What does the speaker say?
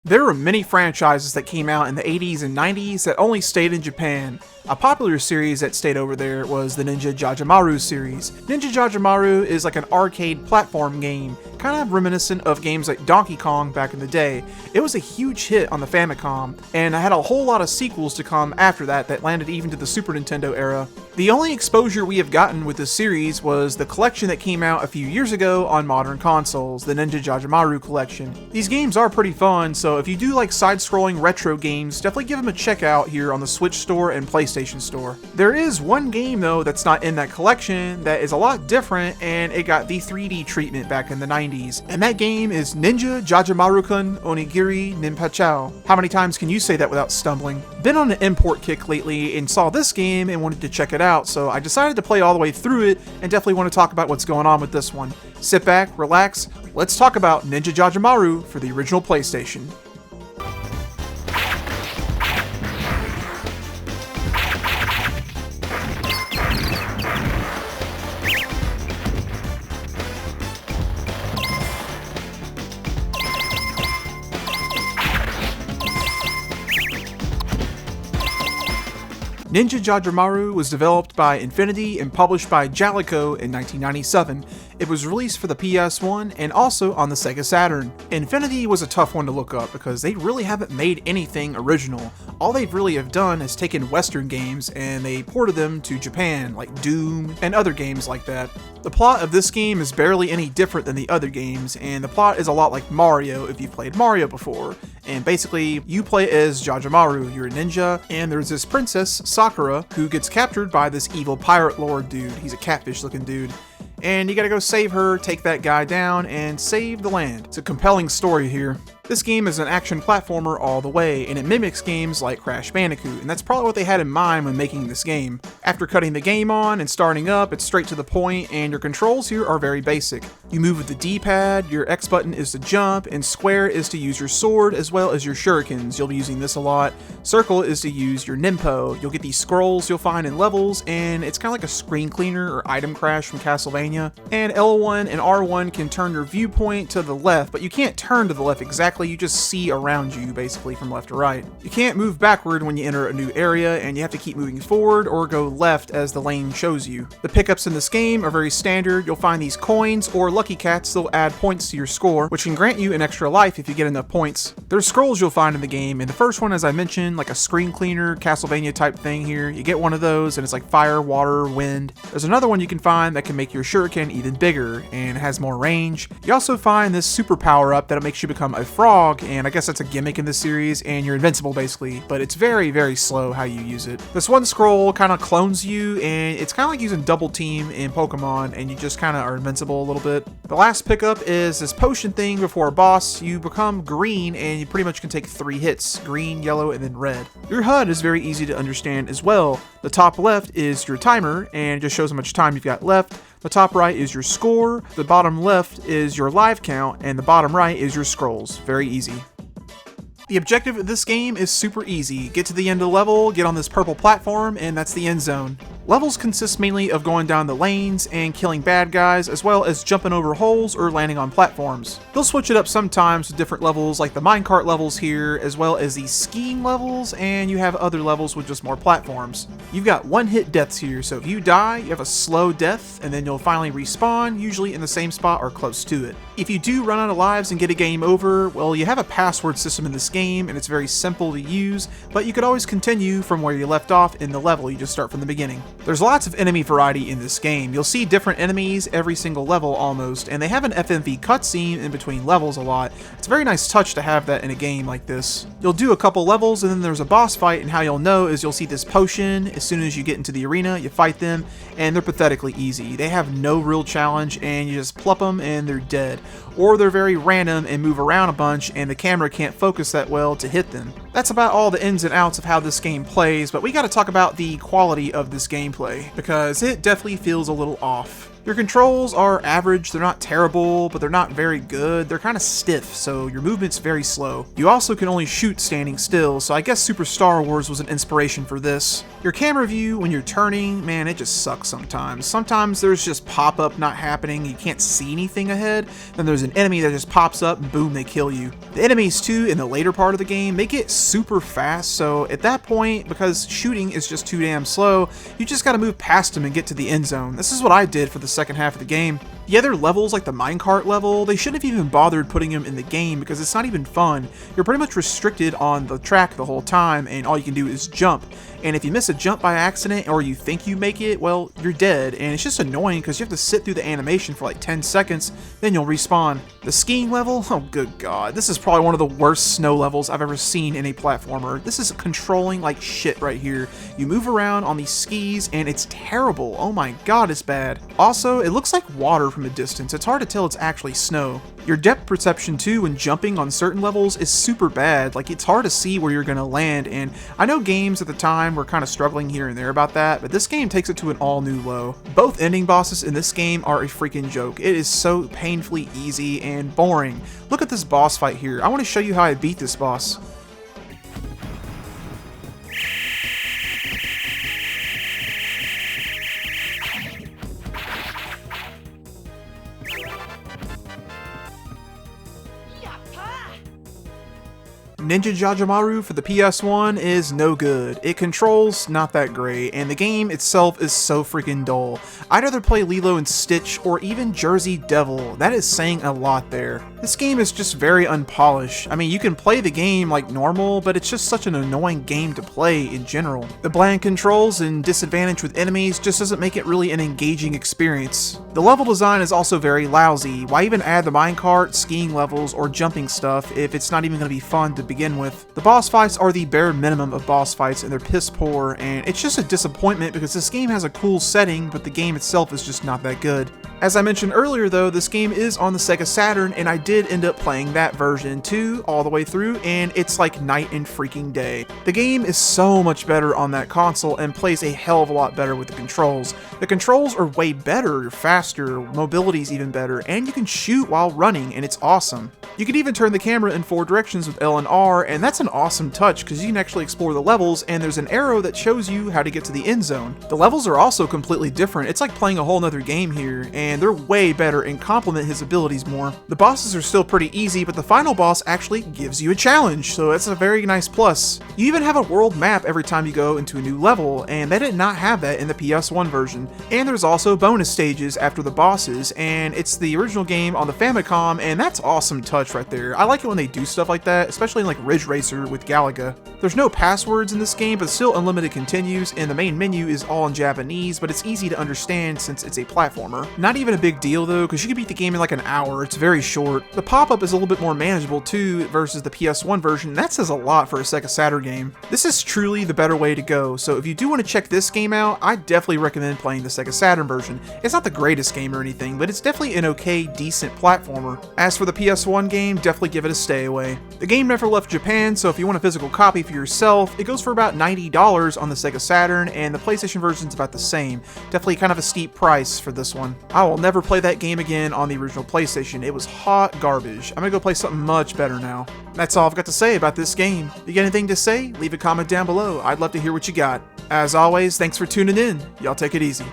There were many franchises that came out in the 80s and 90s that only stayed in Japan. A popular series that stayed over there was the Ninja Jajamaru series. Ninja Jajamaru is like an arcade platform game, kind of reminiscent of games like Donkey Kong back in the day. It was a huge hit on the Famicom, and I had a whole lot of sequels to come after that landed even to the Super Nintendo era. The only exposure we have gotten with this series was the collection that came out a few years ago on modern consoles, the Ninja Jajamaru collection. These games are pretty fun, so if you do like side-scrolling retro games, definitely give them a check out here on the Switch store and PlayStation store. There is one game though that's not in that collection that is a lot different, and it got the 3D treatment back in the 90s, and that game is Ninja Jajamaru-kun Onigiri Ninpouchou. How many times can you say that without stumbling? Been on an import kick lately and saw this game and wanted to check it out, so I decided to play all the way through it and definitely want to talk about what's going on with this one. Sit back, relax, let's talk about Ninja Jajamaru for the original PlayStation. Ninja Jajamaru was developed by Infinity and published by Jalico in 1997. It was released for the PS1 and also on the Sega Saturn. Infinity was a tough one to look up because they really haven't made anything original. All they've really have done is taken Western games and they ported them to Japan, like Doom and other games like that. The plot of this game is barely any different than the other games, and the plot is a lot like Mario if you've played Mario before. And basically, you play as Jajamaru, you're a ninja, and there's this princess, Sakura, who gets captured by this evil pirate lord dude. He's a catfish looking dude. And you gotta go save her, take that guy down, and save the land. It's a compelling story here. This game is an action platformer all the way, and it mimics games like Crash Bandicoot, and that's probably what they had in mind when making this game. After cutting the game on and starting up, it's straight to the point, and your controls here are very basic. You move with the D-pad, your X button is to jump, and square is to use your sword as well as your shurikens. You'll be using this a lot. Circle is to use your Ninpo. You'll get these scrolls you'll find in levels, and it's kind of like a screen cleaner or item crash from Castlevania. And L1 and R1 can turn your viewpoint to the left, but you can't turn to the left exactly. You just see around you basically from left to right. You can't move backward when you enter a new area, and you have to keep moving forward or go left as the lane shows you. The pickups in this game are very standard. You'll find these coins or lucky cats that'll add points to your score, which can grant you an extra life if you get enough points. There's scrolls you'll find in the game, and the first one, as I mentioned, like a screen cleaner, Castlevania type thing here. You get one of those and it's like fire, water, wind. There's another one you can find that can make your shuriken even bigger and has more range. You also find this super power up that makes you become a frog, and I guess that's a gimmick in this series, and you're invincible basically, but it's very, very slow how you use it. This one scroll kind of clones you, and it's kind of like using double team in Pokemon, and you just kind of are invincible a little bit. The last pickup is this potion thing before a boss. You become green, and you pretty much can take 3 hits, green, yellow, and then red. Your HUD is very easy to understand as well. The top left is your timer, and it just shows how much time you've got left. The top right is your score, the bottom left is your live count, and the bottom right is your scrolls. Very easy. The objective of this game is super easy. Get to the end of the level, get on this purple platform, and that's the end zone. Levels consist mainly of going down the lanes and killing bad guys, as well as jumping over holes or landing on platforms. They'll switch it up sometimes with different levels, like the minecart levels here, as well as the skiing levels, and you have other levels with just more platforms. You've got one-hit deaths here, so if you die, you have a slow death, and then you'll finally respawn, usually in the same spot or close to it. If you do run out of lives and get a game over, well, you have a password system in this game, and it's very simple to use, but you could always continue from where you left off in the level. You just start from the beginning. There's lots of enemy variety in this game. You'll see different enemies every single level almost, and they have an FMV cutscene in between levels a lot. It's a very nice touch to have that in a game like this. You'll do a couple levels, and then there's a boss fight, and how you'll know is you'll see this potion. As soon as you get into the arena, you fight them, and they're pathetically easy. They have no real challenge, and you just plup them and they're dead. Or they're very random and move around a bunch, and the camera can't focus that well to hit them. That's about all the ins and outs of how this game plays, but we gotta talk about the quality of this gameplay, because it definitely feels a little off. Your controls are average, they're not terrible, but they're not very good. They're kind of stiff, so your movement's very slow. You also can only shoot standing still, so I guess Super Star Wars was an inspiration for this. Your camera view when you're turning, man, it just sucks sometimes. Sometimes there's just pop-up not happening, you can't see anything ahead, then there's an enemy that just pops up and boom, they kill you. The enemies too, in the later part of the game, they get super fast, so at that point, because shooting is just too damn slow, you just gotta move past them and get to the end zone. This is what I did for the second half of the game. The other levels, like the minecart level, they shouldn't have even bothered putting them in the game because it's not even fun. You're pretty much restricted on the track the whole time, and all you can do is jump. And if you miss a jump by accident, or you think you make it, well, you're dead, and it's just annoying because you have to sit through the animation for like 10 seconds, then you'll respawn. The skiing level? Oh good god, this is probably one of the worst snow levels I've ever seen in a platformer. This is controlling like shit right here. You move around on these skis, and it's terrible. Oh my god, it's bad. Also, it looks like water from a distance. It's hard to tell it's actually snow. Your depth perception too when jumping on certain levels is super bad. Like, it's hard to see where you're gonna land, and I know games at the time were kind of struggling here and there about that, but this game takes it to an all new low. Both ending bosses in this game are a freaking joke. It is so painfully easy and boring. Look at this boss fight here. I want to show you how I beat this boss. Ninja Jajamaru for the PS1 is no good. It controls not that great, and the game itself is so freaking dull. I'd rather play Lilo and Stitch or even Jersey Devil. That is saying a lot there. This game is just very unpolished. I mean, you can play the game like normal, but it's just such an annoying game to play in general. The bland controls and disadvantage with enemies just doesn't make it really an engaging experience. The level design is also very lousy. Why even add the minecart, skiing levels, or jumping stuff if it's not even going to be fun to begin with? The boss fights are the bare minimum of boss fights, and they're piss poor, and it's just a disappointment because this game has a cool setting, but the game itself is just not that good. As I mentioned earlier though, this game is on the Sega Saturn, and I did end up playing that version too, all the way through, and it's like night and freaking day. The game is so much better on that console and plays a hell of a lot better with the controls. The controls are way better, faster, mobility's even better, and you can shoot while running, and it's awesome. You can even turn the camera in 4 directions with L and R, and that's an awesome touch because you can actually explore the levels, and there's an arrow that shows you how to get to the end zone. The levels are also completely different. It's like playing a whole nother game here, and they're way better and complement his abilities more. The bosses are still pretty easy, but the final boss actually gives you a challenge, so that's a very nice plus. You even have a world map every time you go into a new level, and they did not have that in the PS1 version. And there's also bonus stages after the bosses, and it's the original game on the Famicom, and that's awesome touch right there. I like it when they do stuff like that, especially in like Ridge Racer with Galaga. There's no passwords in this game, but still unlimited continues, and the main menu is all in Japanese, but it's easy to understand since it's a platformer. Not even a big deal though, because you can beat the game in like an hour. It's very short. The pop-up is a little bit more manageable too versus the PS1 version, and that says a lot for a Sega Saturn game. This is truly the better way to go, so if you do want to check this game out, I definitely recommend playing the Sega Saturn version. It's not the greatest game or anything, but it's definitely an okay, decent platformer. As for the PS1 game, definitely give it a stay away. The game never left Japan, so if you want a physical copy for yourself, it goes for about $90 on the Sega Saturn, and the PlayStation version's about the same. Definitely kind of a steep price for this one. I will never play that game again on the original PlayStation. It was hot garbage. I'm gonna go play something much better now. That's all I've got to say about this game. If you got anything to say, leave a comment down below. I'd love to hear what you got. As always, thanks for tuning in. Y'all take it easy.